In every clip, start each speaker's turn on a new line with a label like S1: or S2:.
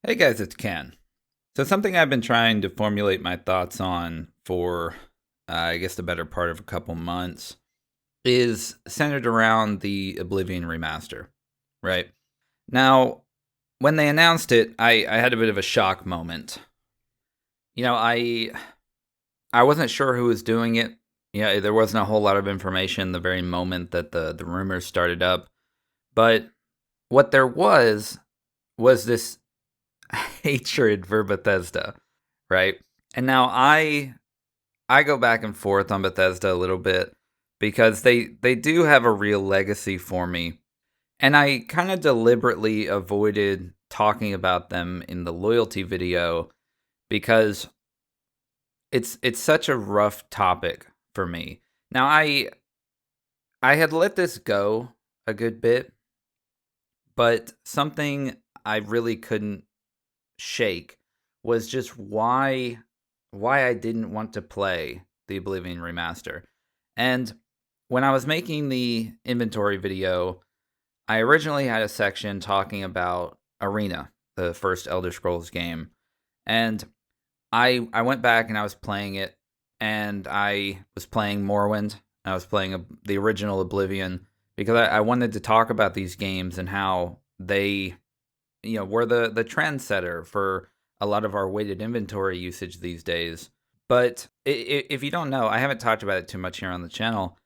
S1: Hey guys, it's Ken. So, something I've been trying to formulate my thoughts on for, I guess, the better part of a couple months is centered around the Oblivion remaster, right? Now, when they announced it, I had a bit of a shock moment. You know, I wasn't sure who was doing it. Yeah, there wasn't a whole lot of information the very moment that the rumors started up. But what there was this hatred for Bethesda, right? And now I go back and forth on Bethesda a little bit because they do have a real legacy for me. And I kind of deliberately avoided talking about them in the loyalty video because it's such a rough topic for me. Now I had let this go a good bit, but something I really couldn't shake was just why I didn't want to play the Oblivion remaster. And when I was making the inventory video, I originally had a section talking about Arena, the first Elder Scrolls game. And I went back and I was playing it, and I was playing Morrowind. I was playing the original Oblivion because I wanted to talk about these games and how they, were the trendsetter for a lot of our weighted inventory usage these days. But if you don't know, I haven't talked about it too much here on the channel.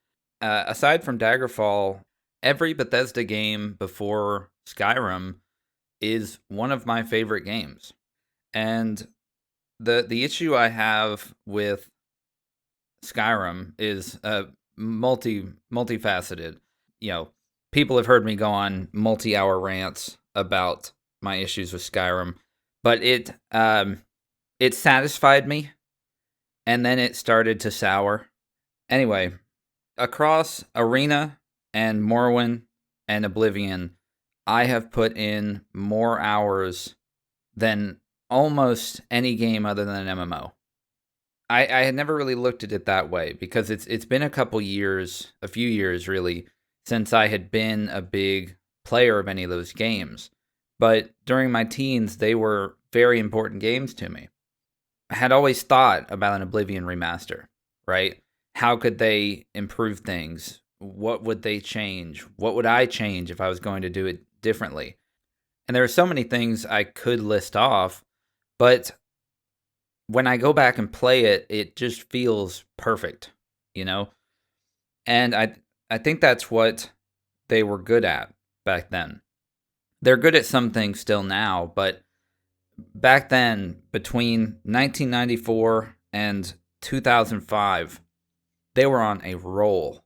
S1: Aside from Daggerfall, every Bethesda game before Skyrim is one of my favorite games. And the issue I have with Skyrim is multifaceted. You know, people have heard me go on multi-hour rants about my issues with Skyrim, but it satisfied me, and then it started to sour. Anyway, across Arena and Morrowind and Oblivion, I have put in more hours than almost any game other than an MMO. I had never really looked at it that way because it's been a few years really, since I had been a big player of any of those games. But during my teens, they were very important games to me. I had always thought about an Oblivion remaster, right? How could they improve things? What would they change? What would I change if I was going to do it differently? And there are so many things I could list off, but when I go back and play it, it just feels perfect, you know? And I think that's what they were good at back then. They're good at some things still now, but back then, between 1994 and 2005, they were on a roll.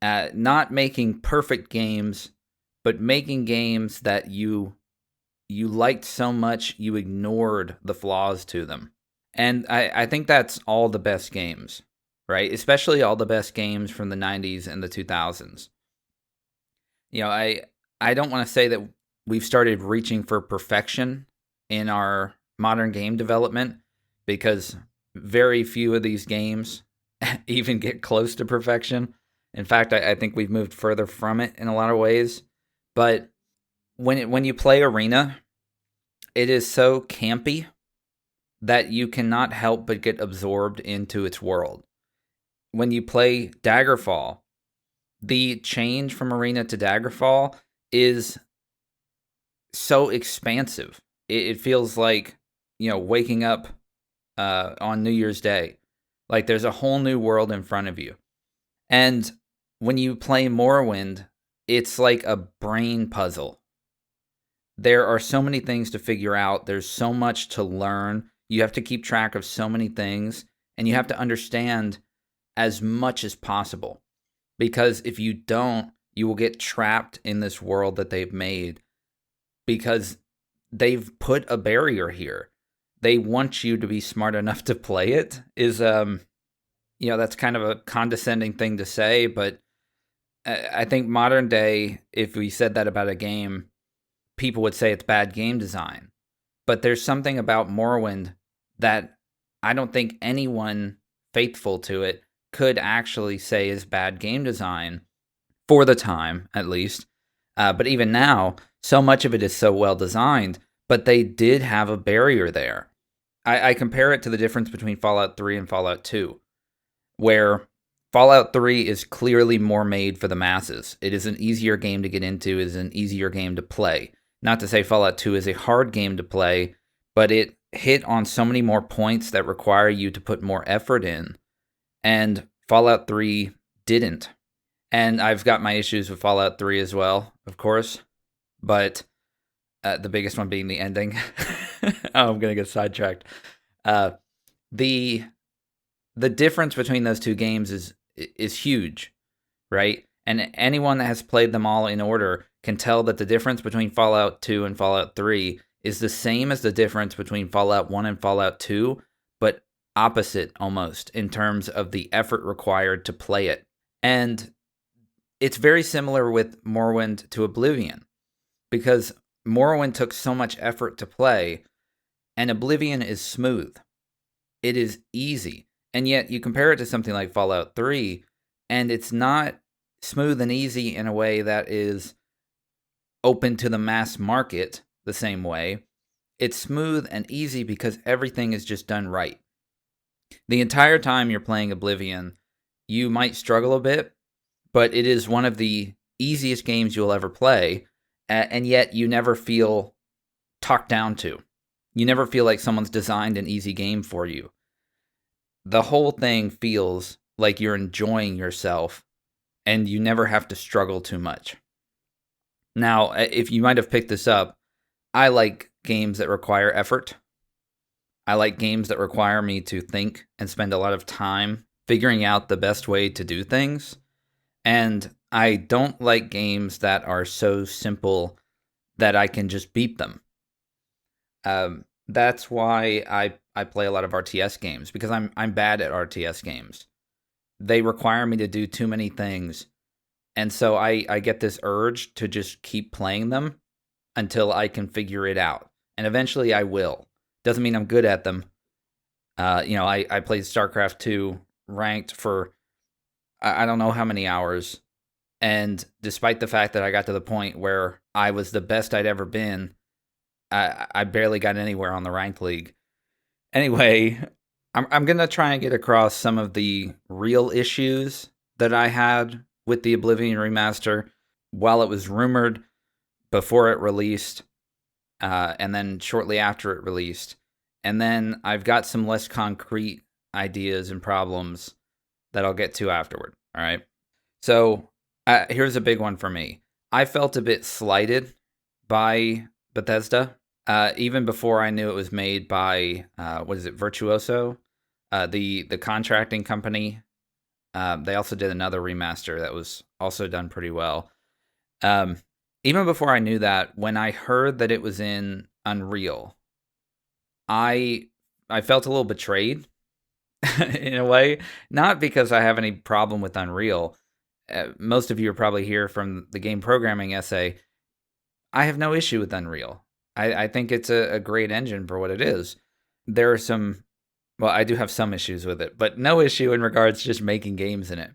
S1: Not making perfect games, but making games that you liked so much you ignored the flaws to them. And I think that's all the best games, right? Especially all the best games from the 90s and the 2000s. You know, I don't want to say that we've started reaching for perfection in our modern game development because very few of these games even get close to perfection. In fact, I think we've moved further from it in a lot of ways. But when you play Arena, it is so campy that you cannot help but get absorbed into its world. When you play Daggerfall, the change from Arena to Daggerfall is so expansive. It feels like, waking up on New Year's Day. Like there's a whole new world in front of you. And when you play Morrowind, it's like a brain puzzle. There are so many things to figure out. There's so much to learn. You have to keep track of so many things, and you have to understand as much as possible. Because if you don't, you will get trapped in this world that they've made because they've put a barrier here. They want you to be smart enough to play it. That's kind of a condescending thing to say, but I think modern day, if we said that about a game, people would say it's bad game design. But there's something about Morrowind that I don't think anyone faithful to it could actually say is bad game design, for the time, at least. But even now, so much of it is so well designed, but they did have a barrier there. I compare it to the difference between Fallout 3 and Fallout 2, where Fallout 3 is clearly more made for the masses. It is an easier game to get into, it is an easier game to play. Not to say Fallout 2 is a hard game to play, but it hit on so many more points that require you to put more effort in, and Fallout 3 didn't. And I've got my issues with Fallout 3 as well, of course, but the biggest one being the ending. I'm going to get sidetracked. The difference between those two games is huge, right? And anyone that has played them all in order can tell that the difference between Fallout 2 and Fallout 3 is the same as the difference between Fallout 1 and Fallout 2, but opposite almost in terms of the effort required to play it. And it's very similar with Morrowind to Oblivion, because Morrowind took so much effort to play, and Oblivion is smooth. It is easy. And yet you compare it to something like Fallout 3, and it's not smooth and easy in a way that is open to the mass market the same way. It's smooth and easy because everything is just done right. The entire time you're playing Oblivion, you might struggle a bit, but it is one of the easiest games you'll ever play, and yet you never feel talked down to. You never feel like someone's designed an easy game for you. The whole thing feels like you're enjoying yourself, and you never have to struggle too much. Now, if you might have picked this up, I like games that require effort. I like games that require me to think and spend a lot of time figuring out the best way to do things. And I don't like games that are so simple that I can just beat them. That's why I play a lot of RTS games, because I'm bad at RTS games. They require me to do too many things, and so I get this urge to just keep playing them until I can figure it out, and eventually I will. Doesn't mean I'm good at them. I played StarCraft 2 ranked for I don't know how many hours, and despite the fact that I got to the point where I was the best I'd ever been, I barely got anywhere on the ranked league. Anyway, I'm going to try and get across some of the real issues that I had with the Oblivion remaster while it was rumored, before it released, and then shortly after it released. And then I've got some less concrete ideas and problems that I'll get to afterward, all right? So here's a big one for me. I felt a bit slighted by Bethesda, even before I knew it was made by, Virtuoso, the contracting company. They also did another remaster that was also done pretty well. Even before I knew that, when I heard that it was in Unreal, I felt a little betrayed in a way. Not because I have any problem with Unreal. Most of you are probably here from the game programming essay. I have no issue with Unreal. I think it's a great engine for what it is. There are I do have some issues with it, but no issue in regards to just making games in it.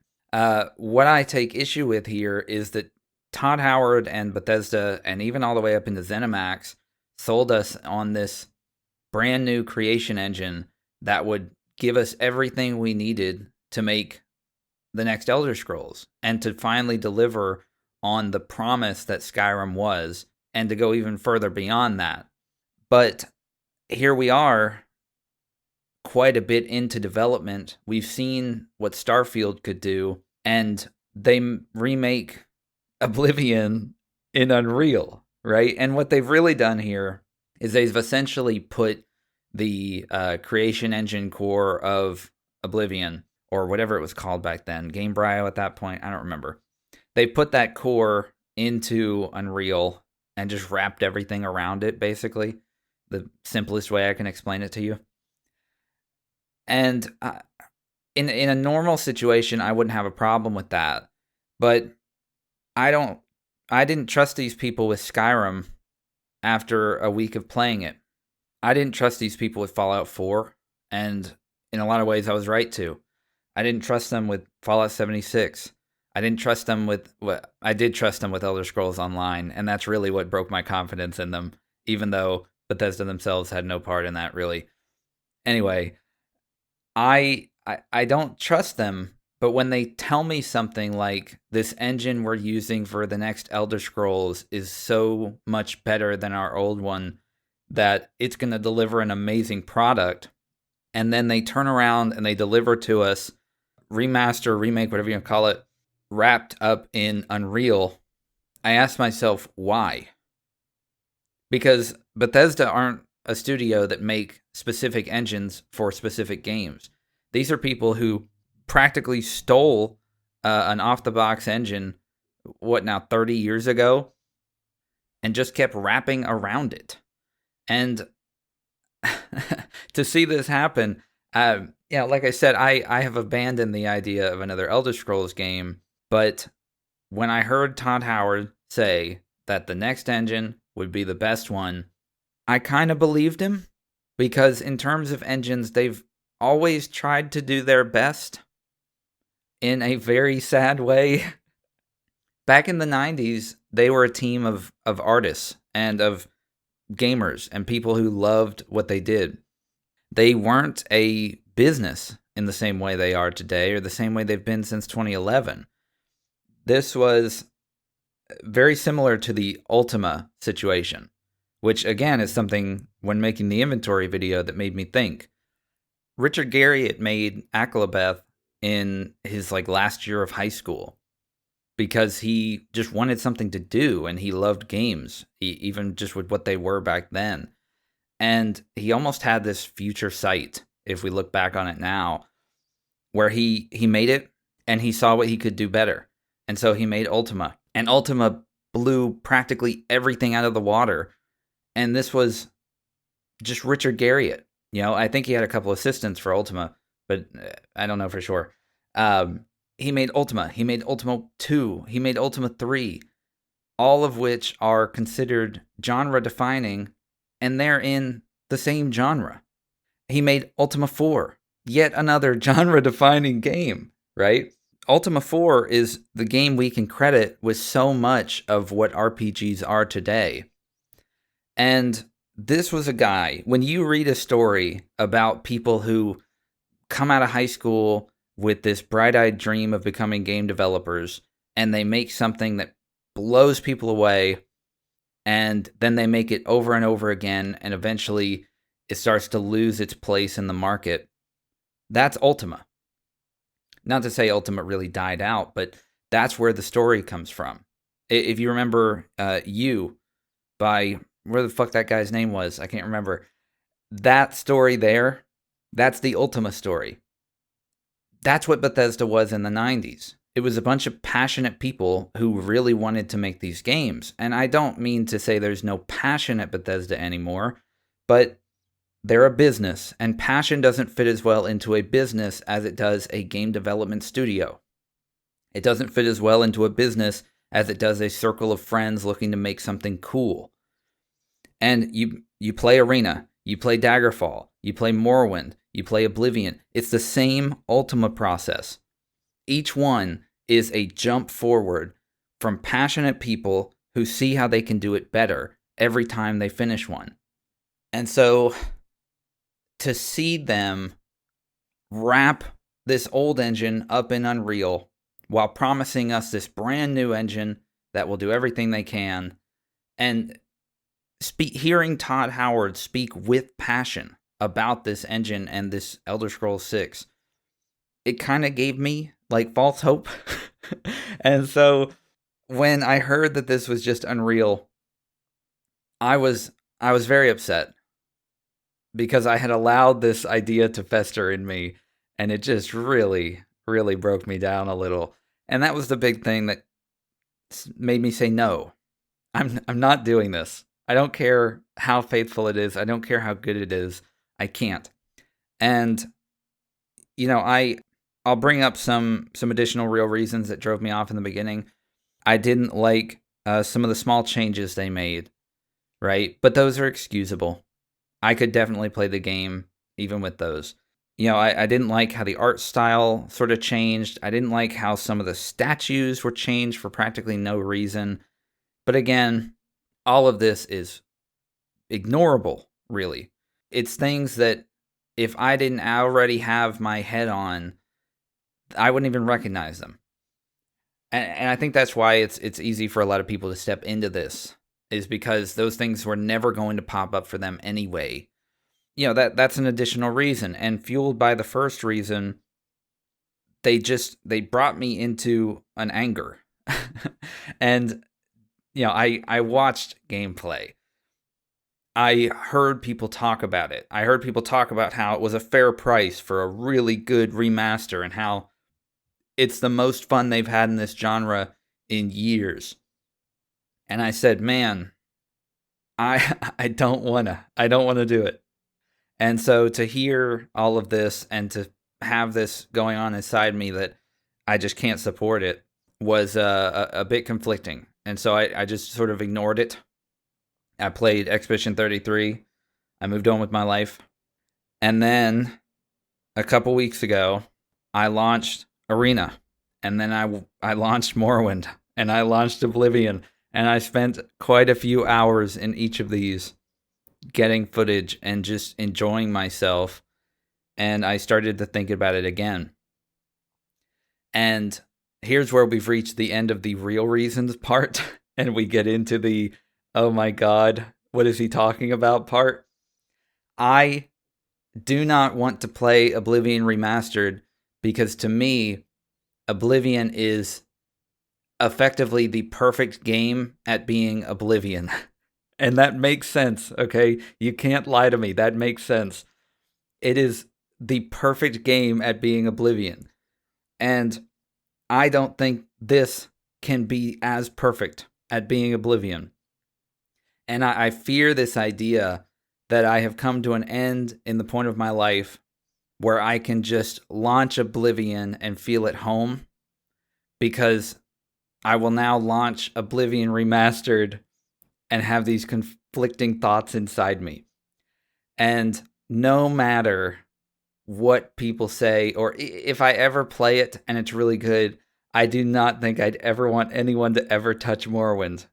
S1: What I take issue with here is that Todd Howard and Bethesda, and even all the way up into ZeniMax, sold us on this brand new creation engine that would give us everything we needed to make the next Elder Scrolls, and to finally deliver on the promise that Skyrim was, and to go even further beyond that. But here we are, quite a bit into development. We've seen what Starfield could do, and they remake Oblivion in Unreal, right? And what they've really done here is they've essentially put the creation engine core of Oblivion, or whatever it was called back then, Gamebryo at that point, I don't remember. They put that core into Unreal and just wrapped everything around it, basically. The simplest way I can explain it to you. And in a normal situation, I wouldn't have a problem with that. But I didn't trust these people with Skyrim after a week of playing it. I didn't trust these people with Fallout 4, and in a lot of ways I was right to. I didn't trust them with Fallout 76. I did trust them with Elder Scrolls Online, and that's really what broke my confidence in them, even though Bethesda themselves had no part in that, really. Anyway, I don't trust them, but when they tell me something like this engine we're using for the next Elder Scrolls is so much better than our old one that it's going to deliver an amazing product, and then they turn around and they deliver to us remaster, remake, whatever you call it, wrapped up in Unreal, I ask myself why. Because Bethesda aren't a studio that make specific engines for specific games. These are people who practically stole an off-the-box engine, 30 years ago, and just kept wrapping around it. And to see this happen, like I said, I have abandoned the idea of another Elder Scrolls game, but when I heard Todd Howard say that the next engine would be the best one, I kind of believed him, because in terms of engines, they've always tried to do their best in a very sad way. Back in the 90s, they were a team of artists and of gamers and people who loved what they did. They weren't a business in the same way they are today, or the same way they've been since 2011. This was very similar to the Ultima situation, which again is something when making the inventory video that made me think. Richard Garriott made Akalabeth in his last year of high school because he just wanted something to do and he loved games, even just with what they were back then. And he almost had this future sight, if we look back on it now, where he made it and he saw what he could do better. And so he made Ultima. And Ultima blew practically everything out of the water. And this was just Richard Garriott. I think he had a couple assistants for Ultima, but I don't know for sure. He made Ultima. He made Ultima 2. He made Ultima 3. All of which are considered genre-defining, and they're in the same genre. He made Ultima 4. Yet another genre-defining game, right? Ultima 4 is the game we can credit with so much of what RPGs are today. And this was a guy, when you read a story about people who come out of high school with this bright-eyed dream of becoming game developers, and they make something that blows people away, and then they make it over and over again, and eventually it starts to lose its place in the market, that's Ultima. Not to say Ultima really died out, but that's where the story comes from. If you remember You by, where the fuck that guy's name was, I can't remember. That story there, that's the Ultima story. That's what Bethesda was in the 90s. It was a bunch of passionate people who really wanted to make these games. And I don't mean to say there's no passion at Bethesda anymore, but they're a business, and passion doesn't fit as well into a business as it does a game development studio. It doesn't fit as well into a business as it does a circle of friends looking to make something cool. And you play Arena, you play Daggerfall, you play Morrowind, you play Oblivion. It's the same Ultima process. Each one is a jump forward from passionate people who see how they can do it better every time they finish one. And so to see them wrap this old engine up in Unreal while promising us this brand new engine that will do everything they can, and hearing Todd Howard speak with passion about this engine and this Elder Scrolls 6, it kind of gave me false hope. And so when I heard that this was just Unreal, I was very upset, because I had allowed this idea to fester in me, and it just really, really broke me down a little. And that was the big thing that made me say, no, I'm not doing this. I don't care how faithful it is. I don't care how good it is. I can't. And, I'll bring up some additional real reasons that drove me off in the beginning. I didn't like some of the small changes they made, right? But those are excusable. I could definitely play the game even with those. I didn't like how the art style sort of changed. I didn't like how some of the statues were changed for practically no reason. But again, all of this is ignorable, really. It's things that if I didn't already have my head on, I wouldn't even recognize them. And I think that's why it's easy for a lot of people to step into this, is because those things were never going to pop up for them anyway. That's an additional reason. And fueled by the first reason, they brought me into an anger. And I watched gameplay. I heard people talk about it. I heard people talk about how it was a fair price for a really good remaster and how it's the most fun they've had in this genre in years. And I said, man, I don't want to do it. And so to hear all of this and to have this going on inside me that I just can't support it was a bit conflicting. And so I just sort of ignored it. I played Expedition 33. I moved on with my life. And then a couple weeks ago, I launched Arena. And then I launched Morrowind. And I launched Oblivion. And I spent quite a few hours in each of these getting footage and just enjoying myself. And I started to think about it again. And here's where we've reached the end of the real reasons part. And we get into the, oh my God, what is he talking about part? I do not want to play Oblivion Remastered because to me, Oblivion is effectively the perfect game at being Oblivion. And that makes sense, okay? You can't lie to me. That makes sense. It is the perfect game at being Oblivion. And I don't think this can be as perfect at being Oblivion. And I fear this idea that I have come to an end in the point of my life where I can just launch Oblivion and feel at home, because I will now launch Oblivion Remastered and have these conflicting thoughts inside me. And no matter what people say, or if I ever play it and it's really good, I do not think I'd ever want anyone to ever touch Morrowind.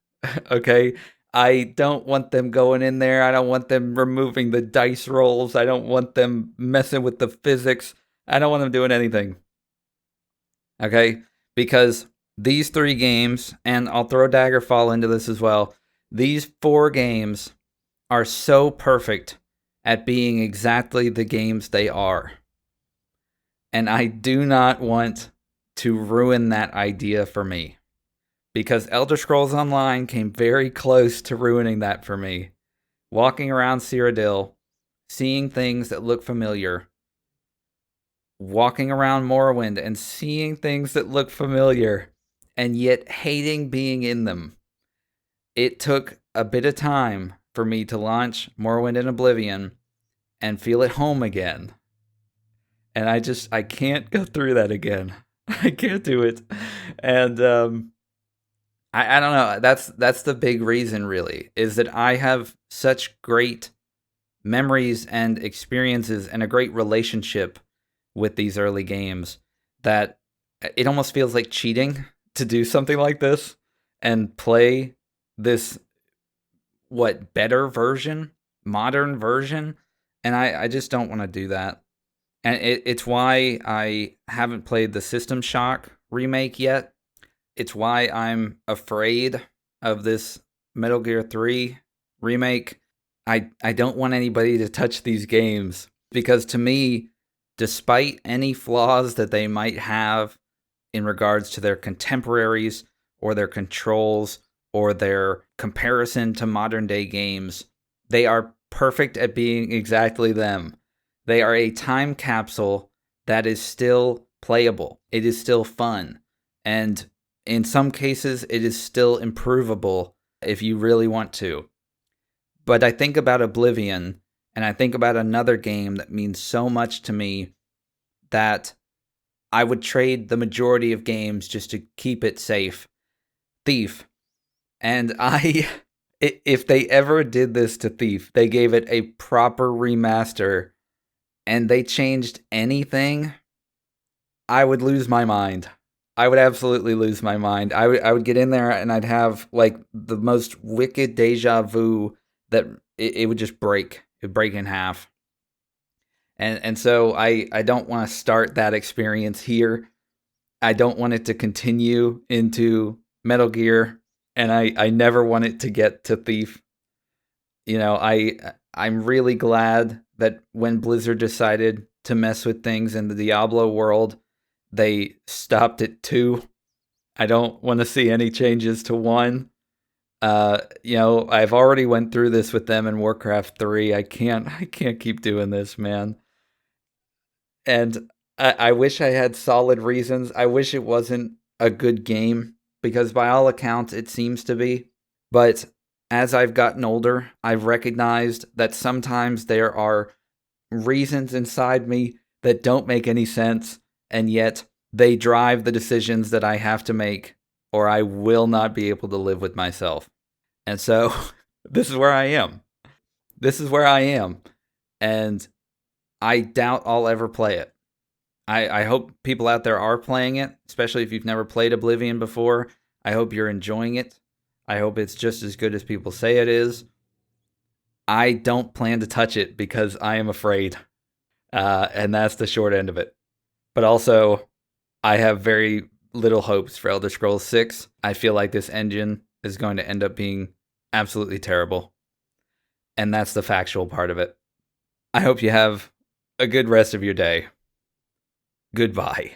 S1: Okay? I don't want them going in there. I don't want them removing the dice rolls. I don't want them messing with the physics. I don't want them doing anything. Okay? Because these 3 games, and I'll throw Daggerfall into this as well, these 4 games are so perfect at being exactly the games they are. And I do not want to ruin that idea for me. Because Elder Scrolls Online came very close to ruining that for me. Walking around Cyrodiil, seeing things that look familiar. Walking around Morrowind and seeing things that look familiar, and yet hating being in them. It took a bit of time for me to launch Morrowind and Oblivion and feel at home again. And I can't go through that again. I can't do it. And I don't know. That's the big reason, really, is that I have such great memories and experiences and a great relationship with these early games that it almost feels like cheating to do something like this and play this better version, modern version, and I just don't want to do that. And it's why I haven't played the System Shock remake yet. It's why I'm afraid of this Metal Gear 3 remake. I don't want anybody to touch these games, because to me, despite any flaws that they might have in regards to their contemporaries or their controls or their comparison to modern day games, they are perfect at being exactly them. They are a time capsule that is still playable. It is still fun. And in some cases, it is still improvable if you really want to. But I think about Oblivion, and I think about another game that means so much to me that I would trade the majority of games just to keep it safe. Thief. And if they ever did this to Thief, they gave it a proper remaster, and they changed anything, I would lose my mind. I would absolutely lose my mind. I would get in there and I'd have like the most wicked deja vu that it would just break. It would break in half. And so I don't want to start that experience here. I don't want it to continue into Metal Gear, and I never want it to get to Thief. I'm really glad that when Blizzard decided to mess with things in the Diablo world, they stopped at 2. I don't want to see any changes to 1. I've already went through this with them in Warcraft 3. I can't keep doing this, man. And I wish I had solid reasons. I wish it wasn't a good game, because by all accounts it seems to be. But as I've gotten older, I've recognized that sometimes there are reasons inside me that don't make any sense, and yet they drive the decisions that I have to make, or I will not be able to live with myself. And so this is where I am. And I doubt I'll ever play it. I hope people out there are playing it, especially if you've never played Oblivion before. I hope you're enjoying it. I hope it's just as good as people say it is. I don't plan to touch it because I am afraid. And that's the short end of it. But also, I have very little hopes for Elder Scrolls 6. I feel like this engine is going to end up being absolutely terrible. And that's the factual part of it. I hope you have a good rest of your day. Goodbye.